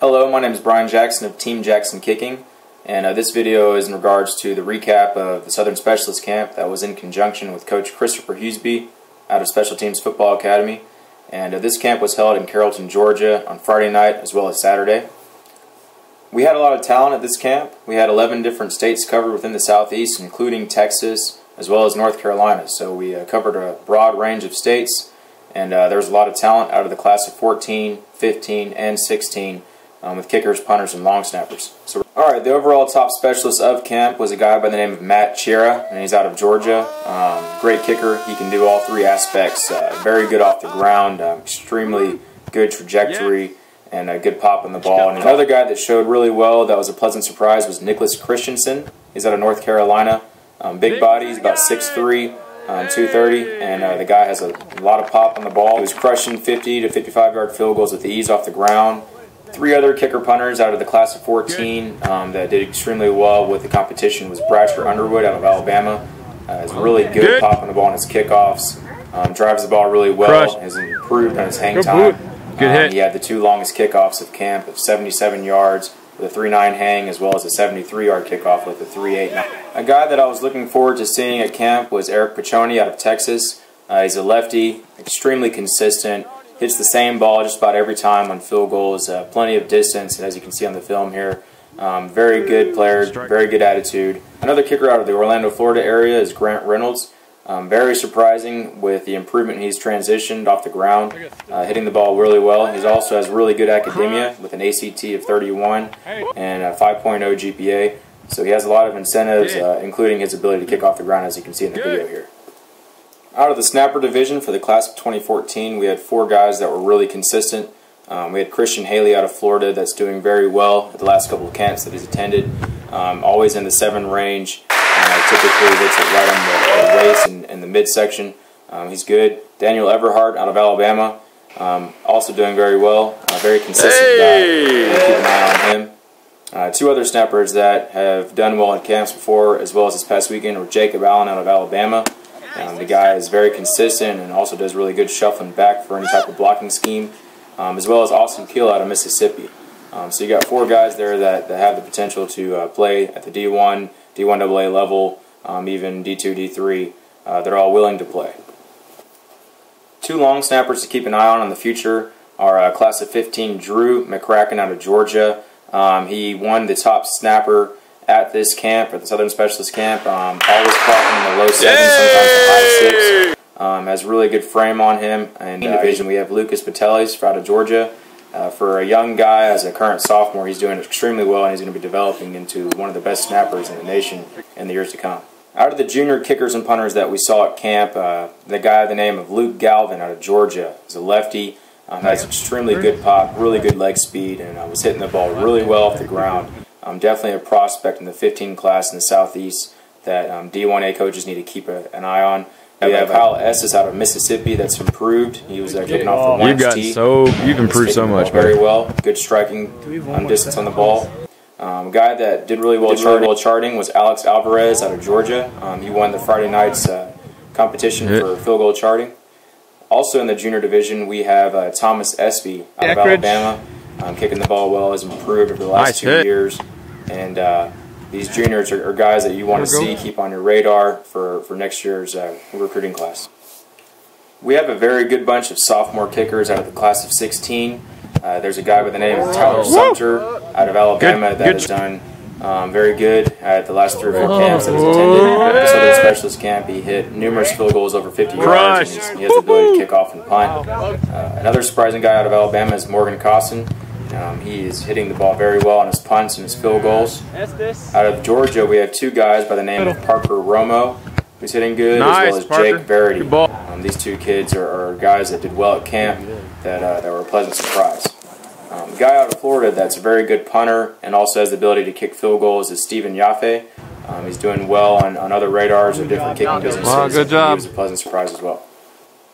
Hello, my name is Brian Jackson of Team Jackson Kicking, and this video is in regards to the recap of the Southern Specialist Camp that was in conjunction with Coach Christopher Husby out of Special Teams Football Academy. And this camp was held in Carrollton, Georgia on Friday night as well as Saturday. We had a lot of talent at this camp. We had 11 different states covered within the Southeast, including Texas as well as North Carolina. So we covered a broad range of states, and there was a lot of talent out of the class of 14, 15, and 16 with kickers, punters, and long snappers. So, alright, the overall top specialist of camp was a guy by the name of Chera, and he's out of Georgia. Great kicker. He can do all three aspects. Very good off the ground, extremely good trajectory, and a good pop on the ball. And another guy that showed really well, that was a pleasant surprise, was Christensen. He's out of North Carolina. Big body, he's about 6'3", 230, and the guy has a lot of pop on the ball. He was crushing 50 to 55-yard field goals with ease off the ground. Three other kicker punters out of the class of 14 that did extremely well with the competition was Bradford Underwood out of Alabama. Has really good pop on the ball on his kickoffs. Drives the ball really well. Has improved on his hang time. He had the two longest kickoffs of camp of 77 yards with a 3.9 hang, as well as a 73-yard kickoff with a 3.8. A guy that I was looking forward to seeing at camp was Petronia out of Texas. He's a lefty, extremely consistent. Hits the same ball just about every time on field goals, plenty of distance, as you can see on the film here. Very good player, very good attitude. Another kicker out of the Orlando, Florida area is Reynolds. Very surprising with the improvement he's transitioned off the ground, hitting the ball really well. He also has really good academia with an ACT of 31 and a 5.0 GPA. So he has a lot of incentives, including his ability to kick off the ground, as you can see in the video here. Out of the snapper division for the class of 2014, we had four guys that were really consistent. We had Christian Haley out of Florida that's doing very well at the last couple of camps that he's attended. Always in the 7 range. Typically hits it right on the waist and the midsection. He's good. Daniel Everhart out of Alabama, also doing very well. Very consistent guy. Keep an eye on him. Two other snappers that have done well at camps before, as well as this past weekend, were Jacob Allen out of Alabama. The guy is very consistent and also does really good shuffling back for any type of blocking scheme, as well as Austin Keel out of Mississippi. So you got four guys there that have the potential to play at the D1, D1AA level, even D2, D3. They're all willing to play. Two long snappers to keep an eye on in the future are class of 15 Drew Mccracken out of Georgia. He won the top snapper at this camp, at the Southern Specialist Camp. Always clocking in the low 7s, sometimes the high 6. Has really good frame on him. And in division we have Lucas Patelis out of Georgia. For a young guy, as a current sophomore, he's doing extremely well, and he's going to be developing into one of the best snappers in the nation in the years to come. Out of the junior kickers and punters that we saw at camp, the guy by the name of Galvin out of Georgia is a lefty. Has extremely good pop, really good leg speed, and was hitting the ball really well off the ground. Definitely a prospect in the 15 class in the Southeast that D1A coaches need to keep an eye on. We have Kyle Estes out of Mississippi that's improved. He was kicking off the You've improved so much, very well. Good striking distance on the ball. A guy that did really well charting was Alex Alvarez out of Georgia. He won the Friday night's competition for field goal charting. Also in the junior division, we have Thomas Espy out of Alabama. Kicking the ball well, has improved over the last 2 years. And these juniors are guys that you want to see, keep on your radar for next year's recruiting class. We have a very good bunch of sophomore kickers out of the class of 16. There's a guy by the name of Punter out of Alabama that has done very good at the last 3 or 4 camps that he's attended. The Southern Specialist Camp, he hit numerous field goals over 50 yards, and he has the ability to kick off and punt. Another surprising guy out of Alabama is Causton. He is hitting the ball very well on his punts and his field goals. Out of Georgia, we have 2 guys by the name of Parker Romo, who's hitting good, as well as Jake Verity. These 2 kids are guys that did well at camp that were a pleasant surprise. A guy out of Florida that's a very good punter and also has the ability to kick field goals is Stephen Yaffe. He's doing well on other radars or different kicking businesses. Wow, good job. He was a pleasant surprise as well.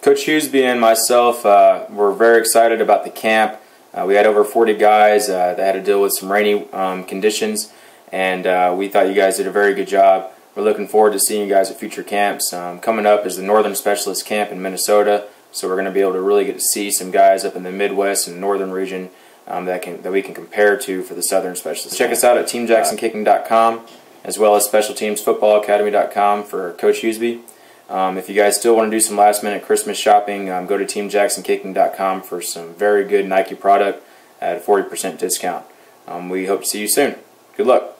Coach Husby and myself were very excited about the camp. We had over 40 guys that had to deal with some rainy conditions, and we thought you guys did a very good job. We're looking forward to seeing you guys at future camps. Coming up is the Northern Specialist Camp in Minnesota, so we're going to be able to really get to see some guys up in the Midwest and Northern region that we can compare to for the Southern Specialists. Check us out at teamjacksonkicking.com as well as specialteamsfootballacademy.com for Coach Husby. If you guys still want to do some last-minute Christmas shopping, go to teamjacksonkicking.com for some very good Nike product at a 40% discount. We hope to see you soon. Good luck.